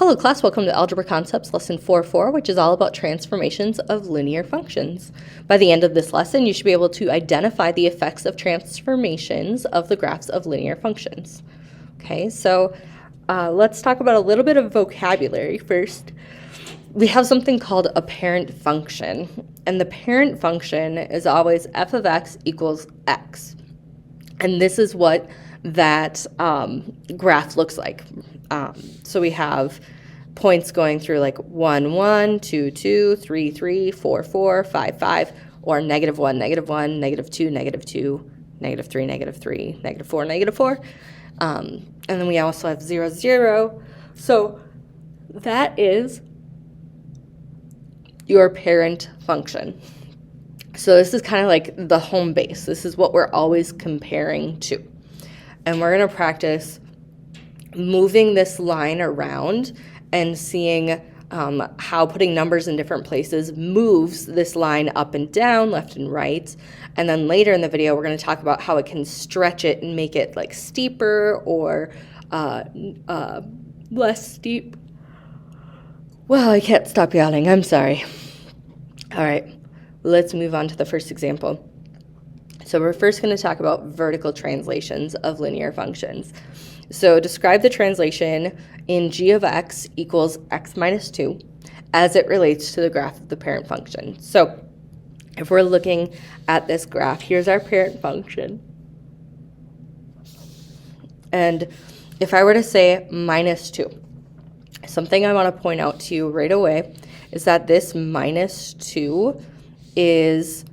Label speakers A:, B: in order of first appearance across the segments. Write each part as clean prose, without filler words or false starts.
A: Hello class, welcome to Algebra Concepts Lesson 4.4, which is all about transformations of linear functions. By the end of this lesson, you should be able to identify the effects of transformations of the graphs of linear functions. Okay, so let's talk about a little bit of vocabulary first. We have something called a parent function, and the parent function is always f of x equals x. And this is what that graph looks like. So we have points going through like 1, 1, 2, 2, 3, 3, 4, 4, 5, 5, or -1, -1, -2, -2, -3, -3, -4, -4. And then we also have 0, 0. So that is your parent function. So this is kind of like the home base. This is what we're always comparing to. And we're going to practice moving this line around and seeing how putting numbers in different places moves this line up and down, left and right. And then later in the video, we're going to talk about how it can stretch it and make it like steeper or less steep. Well, I can't stop yawning. I'm sorry. All right, let's move on to the first example. So we're first going to talk about vertical translations of linear functions. So describe the translation in g of x equals x minus 2 as it relates to the graph of the parent function. So if we're looking at this graph, here's our parent function. And if I were to say minus 2, something I want to point out to you right away is that this minus 2 is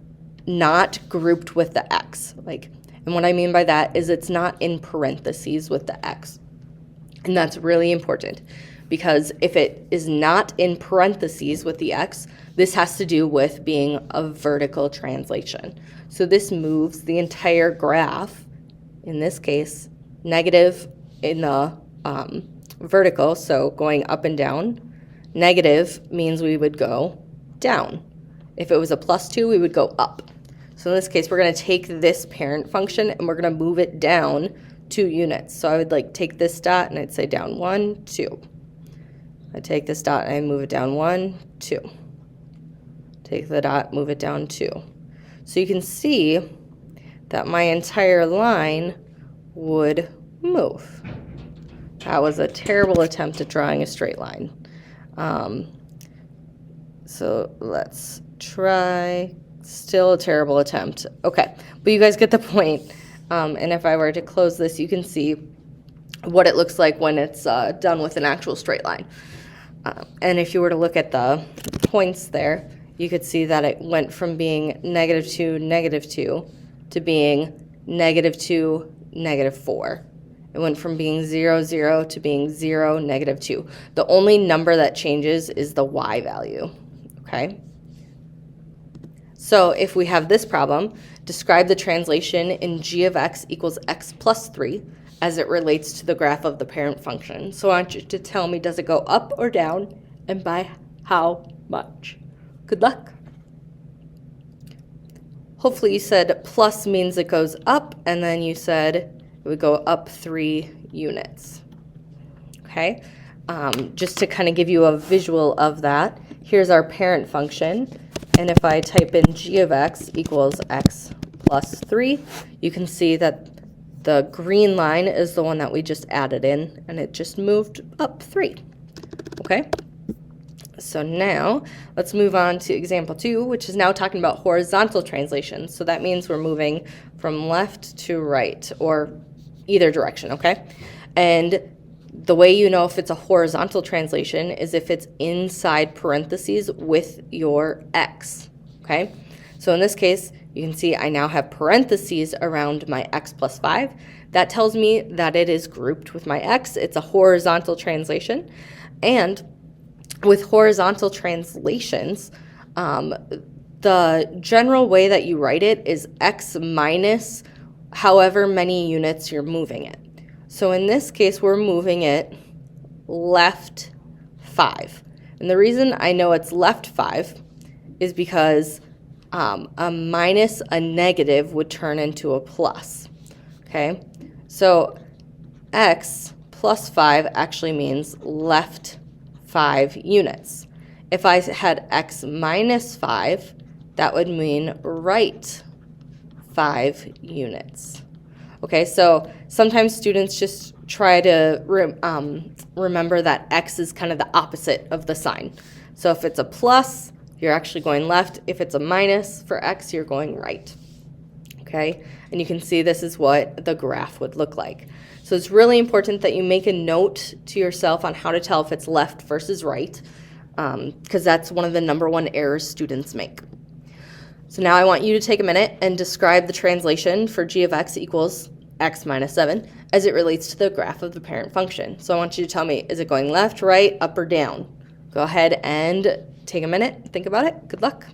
A: not grouped with the x. And what I mean by that is it's not in parentheses with the x. And that's really important because if it is not in parentheses with the x, this has to do with being a vertical translation. So this moves the entire graph, in this case, negative in the vertical, so going up and down. Negative means we would go down. If it was a +2, we would go up. So in this case, we're going to take this parent function and we're going to move it down 2 units. So I would take this dot and I'd say down 1, 2. I take this dot and I move it down 1, 2. Take the dot, move it down 2. So you can see that my entire line would move. That was a terrible attempt at drawing a straight line. So let's try. Still a terrible attempt. Okay, but you guys get the point. And if I were to close this, you can see what it looks like when it's done with an actual straight line. And if you were to look at the points there, you could see that it went from being -2, -2 to being -2, -4. It went from being 0, 0 to being 0, -2. The only number that changes is the y value, okay? So if we have this problem, describe the translation in g of x equals x plus 3 as it relates to the graph of the parent function. So I want you to tell me, does it go up or down, and by how much? Good luck. Hopefully you said plus means it goes up, and then you said it would go up 3 units. Okay, just to kind of give you a visual of that, here's our parent function. And if I type in g of x equals x plus 3, you can see that the green line is the one that we just added in, and it just moved up 3. Okay? So now let's move on to example 2, which is now talking about horizontal translation. So that means we're moving from left to right, or either direction, okay? And the way you know if it's a horizontal translation is if it's inside parentheses with your x, okay? So in this case, you can see I now have parentheses around my x plus 5. That tells me that it is grouped with my x. It's a horizontal translation. And with horizontal translations, the general way that you write it is x minus however many units you're moving it. So in this case, we're moving it left 5. And the reason I know it's left 5 is because a minus, a negative would turn into a plus. Okay? So x plus 5 actually means left 5 units. If I had x minus 5, that would mean right 5 units. Okay, so sometimes students just try to remember that x is kind of the opposite of the sign. So if it's a plus, you're actually going left. If it's a minus for x, you're going right. Okay, and you can see this is what the graph would look like. So it's really important that you make a note to yourself on how to tell if it's left versus right, because that's one of the #1 errors students make. So now I want you to take a minute and describe the translation for g of x equals x minus 7 as it relates to the graph of the parent function. So I want you to tell me, is it going left, right, up, or down? Go ahead and take a minute, think about it. Good luck.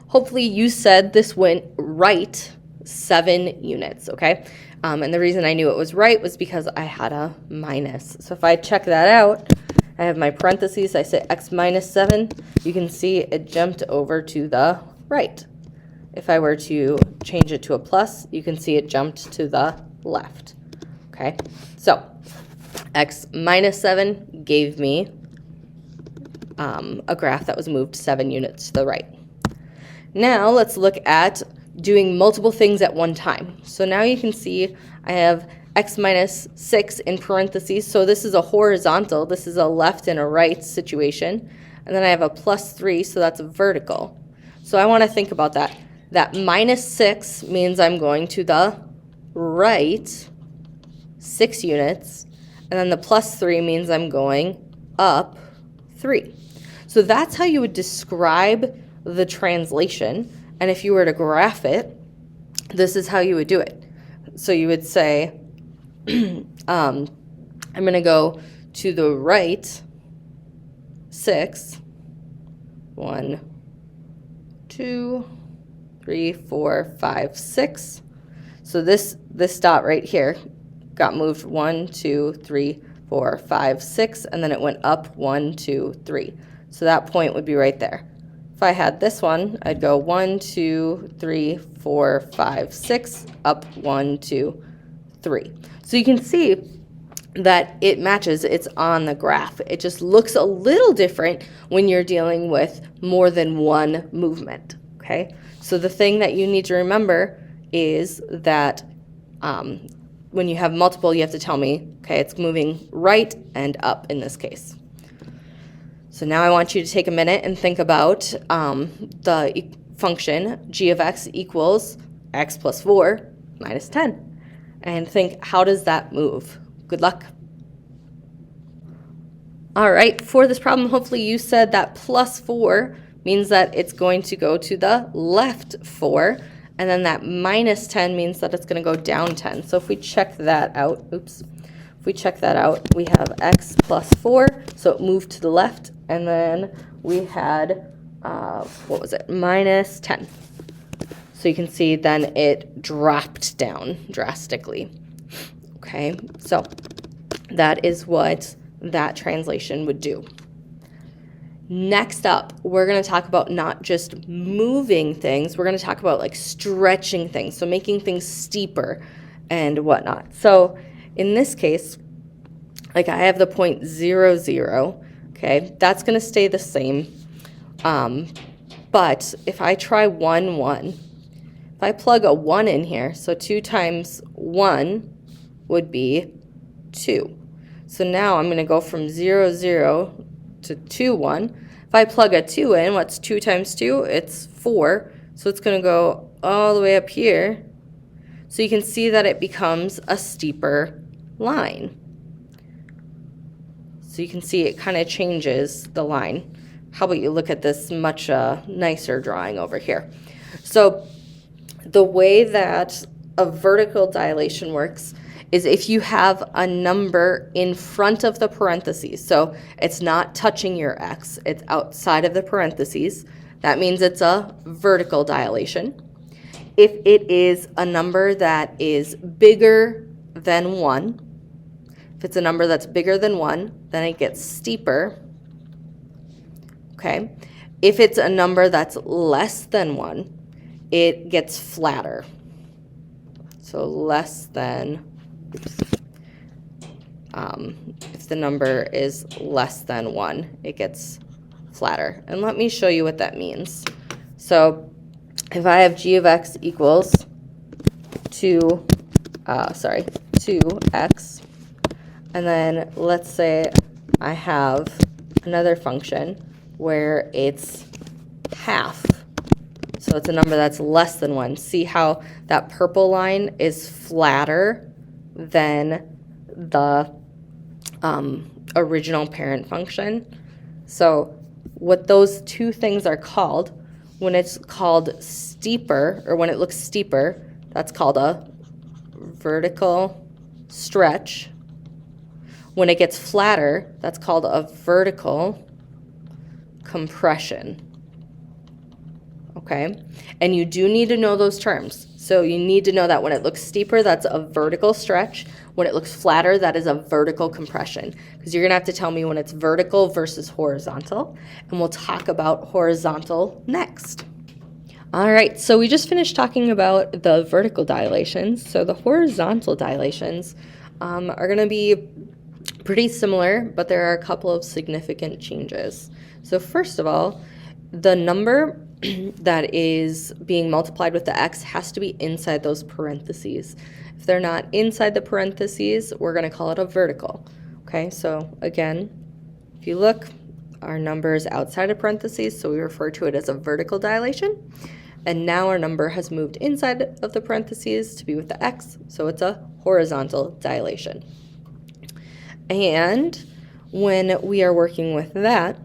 A: Hopefully you said this went right 7 units, okay? And the reason I knew it was right was because I had a minus. So if I check that out, I have my parentheses, I say x minus 7, you can see it jumped over to the right. If I were to change it to a plus, you can see it jumped to the left, okay? So x minus 7 gave me a graph that was moved 7 units to the right. Now let's look at doing multiple things at one time. So now you can see I have x minus 6 in parentheses. So this is a horizontal. This is a left and a right situation. And then I have a plus 3, so that's a vertical. So I want to think about that. That minus 6 means I'm going to the right 6 units. And then the plus 3 means I'm going up 3. So that's how you would describe the translation. And if you were to graph it, this is how you would do it. So you would say, I'm going to go to the right 6, 1, 2, 3, 4, 5, 6. So this dot right here got moved 1, 2, 3, 4, 5, 6, and then it went up 1, 2, 3. So that point would be right there. If I had this one, I'd go 1, 2, 3, 4, 5, 6, up 1, 2, 3. So you can see that it matches, it's on the graph. It just looks a little different when you're dealing with more than one movement, okay? So the thing that you need to remember is that when you have multiple, you have to tell me, okay, it's moving right and up in this case. So now I want you to take a minute and think about the function g of x equals x plus 4 minus 10. And think, how does that move? Good luck. All right, for this problem, hopefully you said that plus 4 means that it's going to go to the left 4, and then that minus 10 means that it's going to go down 10. So if we check that out, if we check that out, we have x plus 4, so it moved to the left, and then we had, what was it, minus 10. So you can see then it dropped down drastically. Okay, so that is what that translation would do. Next up, we're going to talk about not just moving things, we're going to talk about like stretching things, so making things steeper and whatnot. So in this case, like I have the point 0, 0, okay, that's going to stay the same. But if I try 1, 1, if I plug a 1 in here, so 2 times 1 would be 2. So now I'm going to go from 0, 0 to 2, 1. If I plug a 2 in, what's 2 times 2? It's 4. So it's going to go all the way up here. So you can see that it becomes a steeper line. So you can see it kind of changes the line. How about you look at this much nicer drawing over here? So the way that a vertical dilation works is if you have a number in front of the parentheses, so it's not touching your x, it's outside of the parentheses, that means it's a vertical dilation. If it is a number that is bigger than 1, if it's a number that's bigger than 1, then it gets steeper, okay? If it's a number that's less than 1, it gets flatter. So less than if the number is less than 1, it gets flatter. And let me show you what that means. So if I have g of x equals 2x, and then let's say I have another function where it's half. So it's a number that's less than 1. See how that purple line is flatter than the original parent function? So what those two things are called, when it's called steeper, or when it looks steeper, that's called a vertical stretch. When it gets flatter, that's called a vertical compression. Okay? And you do need to know those terms. So you need to know that when it looks steeper, that's a vertical stretch. When it looks flatter, that is a vertical compression. Because you're going to have to tell me when it's vertical versus horizontal. And we'll talk about horizontal next. All right, so we just finished talking about the vertical dilations. So the horizontal dilations are going to be pretty similar, but there are a couple of significant changes. So first of all, the number that is being multiplied with the x has to be inside those parentheses. If they're not inside the parentheses, we're going to call it a vertical. Okay, so again, if you look, our number is outside of parentheses, so we refer to it as a vertical dilation. And now our number has moved inside of the parentheses to be with the x, so it's a horizontal dilation. And when we are working with that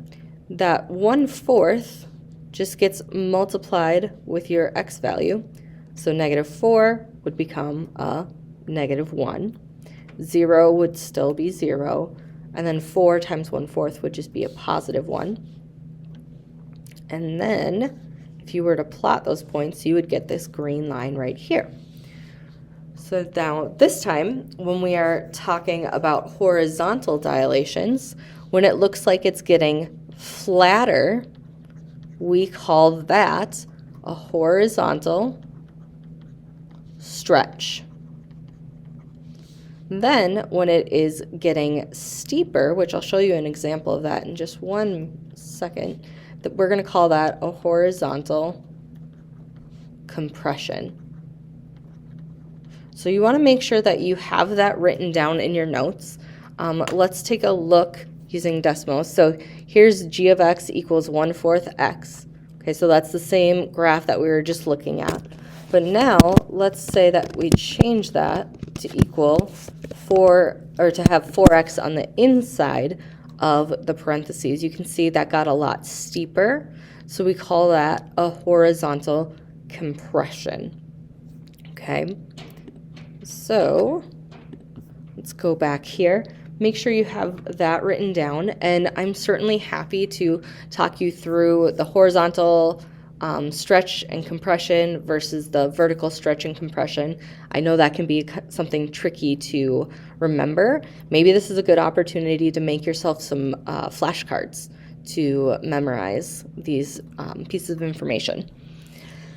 A: 1/4 just gets multiplied with your x value. So -4 would become a -1. 0 would still be 0. And then 4 times 1/4 would just be a +1. And then if you were to plot those points, you would get this green line right here. So now this time, when we are talking about horizontal dilations, when it looks like it's getting flatter, we call that a horizontal stretch. Then when it is getting steeper, which I'll show you an example of that in just one second, that we're going to call that a horizontal compression. So you want to make sure that you have that written down in your notes. Let's take a look using Desmos. So here's g of x equals 1/4 x. Okay, so that's the same graph that we were just looking at. But now let's say that we change that to equal 4, or to have 4x on the inside of the parentheses. You can see that got a lot steeper. So we call that a horizontal compression. Okay, so let's go back here. Make sure you have that written down, and I'm certainly happy to talk you through the horizontal stretch and compression versus the vertical stretch and compression. I know that can be something tricky to remember. Maybe this is a good opportunity to make yourself some flashcards to memorize these pieces of information.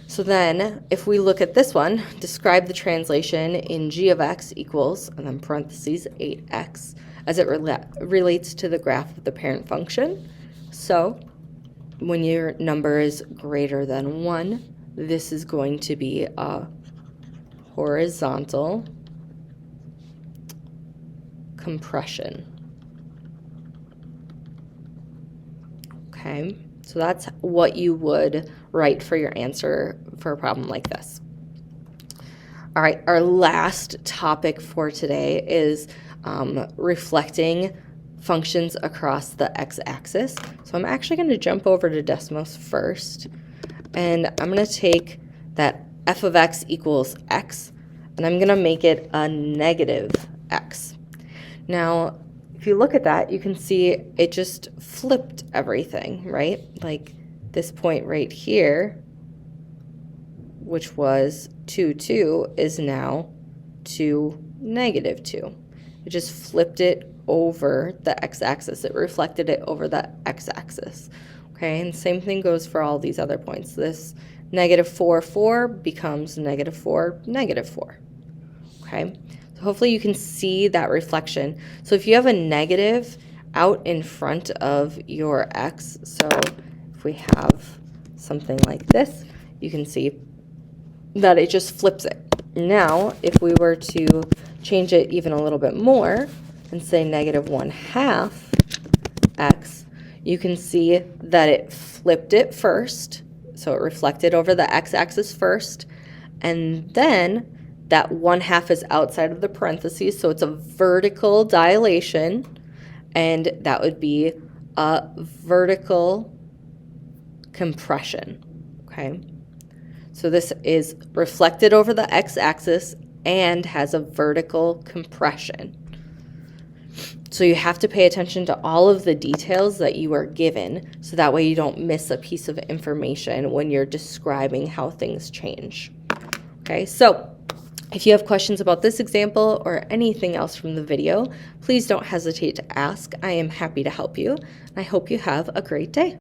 A: So then, if we look at this one, describe the translation in g of x equals, and then parentheses, 8x, as it relates to the graph of the parent function. So when your number is greater than 1, this is going to be a horizontal compression. Okay, so that's what you would write for your answer for a problem like this. All right, our last topic for today is reflecting functions across the x-axis. So I'm actually going to jump over to Desmos first, and I'm going to take that f of x equals x, and I'm going to make it a negative x. Now, if you look at that, you can see it just flipped everything, right? Like this point right here, which was 2, 2, is now 2, -2. It just flipped it over the x-axis. It reflected it over the x-axis. Okay, and same thing goes for all these other points. This -4, 4 becomes -4, -4. Okay, Hopefully you can see that reflection. So if you have a negative out in front of your x, so if we have something like this, you can see that it just flips it. Now, if we were to change it even a little bit more and say -1/2 x, you can see that it flipped it first. So it reflected over the x-axis first, and then that 1/2 is outside of the parentheses, so it's a vertical dilation, and that would be a vertical compression, okay? So this is reflected over the x-axis and has a vertical compression. So you have to pay attention to all of the details that you are given, so that way you don't miss a piece of information when you're describing how things change. Okay, so if you have questions about this example or anything else from the video, please don't hesitate to ask. I am happy to help you. I hope you have a great day.